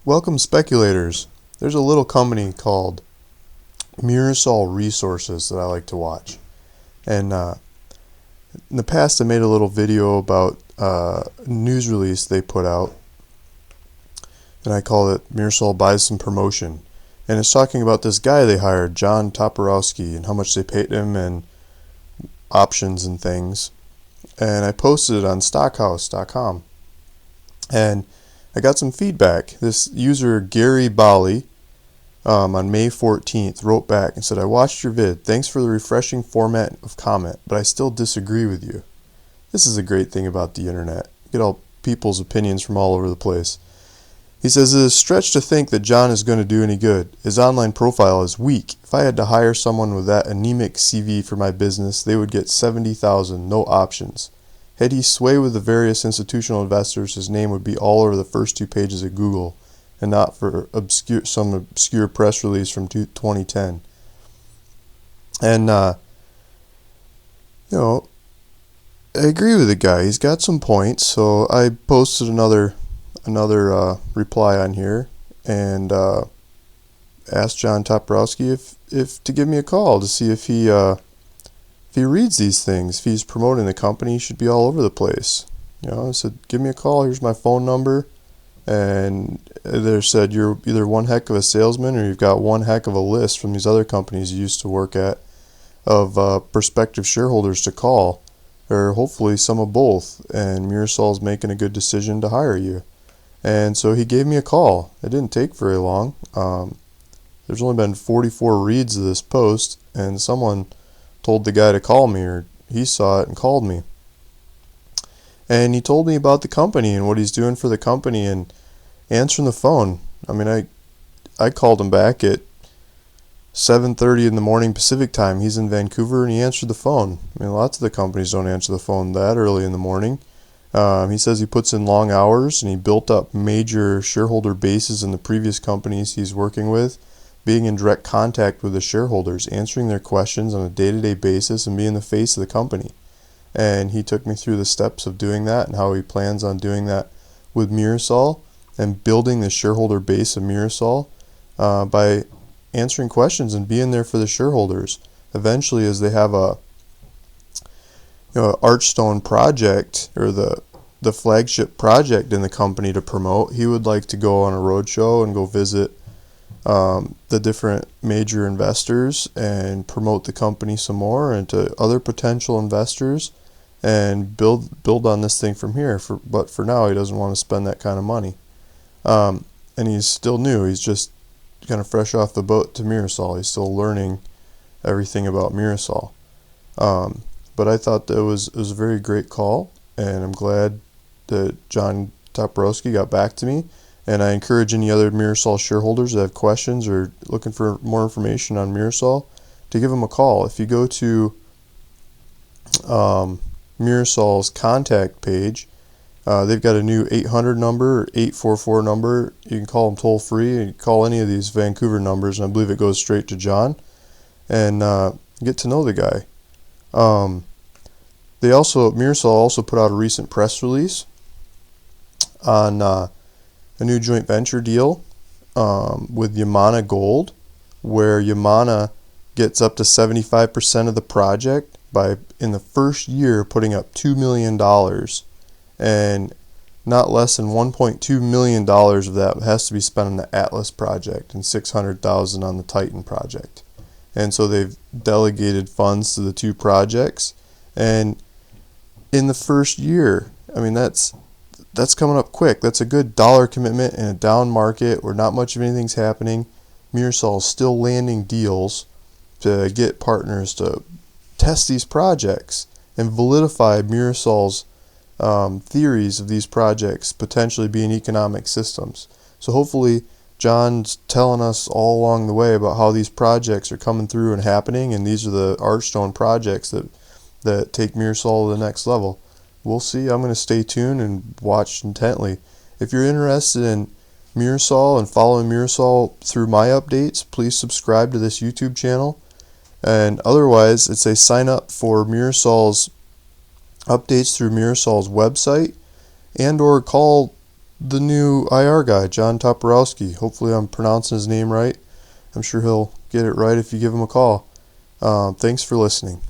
Welcome, speculators. There's a little company called Mirasol Resources that I like to watch. And in the past, I made a little video about a news release they put out, and I call it Mirasol Buys Some Promotion. And it's talking about this guy they hired, John Toporowski, and how much they paid him and options and things. And I posted it on stockhouse.com. And I got some feedback. This user, Gary Bali, on May 14th, wrote back and said, I watched your vid. Thanks for the refreshing format of comment, but I still disagree with you. This is a great thing about the internet. You get all people's opinions from all over the place. He says, it is a stretch to think that John is going to do any good. His online profile is weak. If I had to hire someone with that anemic CV for my business, they would get $70,000, no options. Had he sway with the various institutional investors, his name would be all over the first 2 pages of Google, and not for some obscure press release from 2010. And, I agree with the guy. He's got some points, so I posted another reply on here and asked John Toporowski if to give me a call to see if he reads these things. If he's promoting the company, he should be all over the place. I said, give me a call. Here's my phone number. And they said, you're either one heck of a salesman or you've got one heck of a list from these other companies you used to work at of prospective shareholders to call, or hopefully some of both. And Mirasol's making a good decision to hire you. And so he gave me a call. It didn't take very long. There's only been 44 reads of this post, and someone told the guy to call me, or he saw it and called me. And he told me about the company and what he's doing for the company and answering the phone. I called him back at 7:30 in the morning Pacific time. He's in Vancouver, and he answered the phone. Lots of the companies don't answer the phone that early in the morning. He says he puts in long hours, and he built up major shareholder bases in the previous companies he's working with, being in direct contact with the shareholders, answering their questions on a day-to-day basis, and being the face of the company. And he took me through the steps of doing that and how he plans on doing that with Mirasol and building the shareholder base of Mirasol by answering questions and being there for the shareholders. Eventually, as they have a Archstone project, or the flagship project in the company to promote, he would like to go on a roadshow and go visit the different major investors and promote the company some more and to other potential investors and build on this thing from here. But for now, he doesn't want to spend that kind of money. And he's still new. He's just kind of fresh off the boat to Mirasol. He's still learning everything about Mirasol. But I thought that it was a very great call, and I'm glad that John Toporowski got back to me. And I encourage any other Mirasol shareholders that have questions or looking for more information on Mirasol to give them a call. If you go to Mirasol's contact page, they've got a new 800 number or 844 number. You can call them toll free, and you call any of these Vancouver numbers, and I believe it goes straight to John, and get to know the guy. Mirasol also put out a recent press release on a new joint venture deal with Yamana Gold, where Yamana gets up to 75% of the project by, in the first year, putting up $2 million, and not less than $1.2 million of that has to be spent on the Atlas project and $600,000 on the Titan project. And so they've delegated funds to the two projects, and in the first year, that's coming up quick. That's a good dollar commitment in a down market where not much of anything's happening. Mirasol is still landing deals to get partners to test these projects and validify Mirasol's theories of these projects potentially being economic systems. So hopefully John's telling us all along the way about how these projects are coming through and happening, and these are the Archstone projects that take Mirasol to the next level. We'll see. I'm going to stay tuned and watch intently. If you're interested in Mirasol and following Mirasol through my updates, please subscribe to this YouTube channel. And otherwise, it's a sign up for Mirasol's updates through Mirasol's website, and or call the new IR guy, John Toporowski. Hopefully I'm pronouncing his name right. I'm sure he'll get it right if you give him a call. Thanks for listening.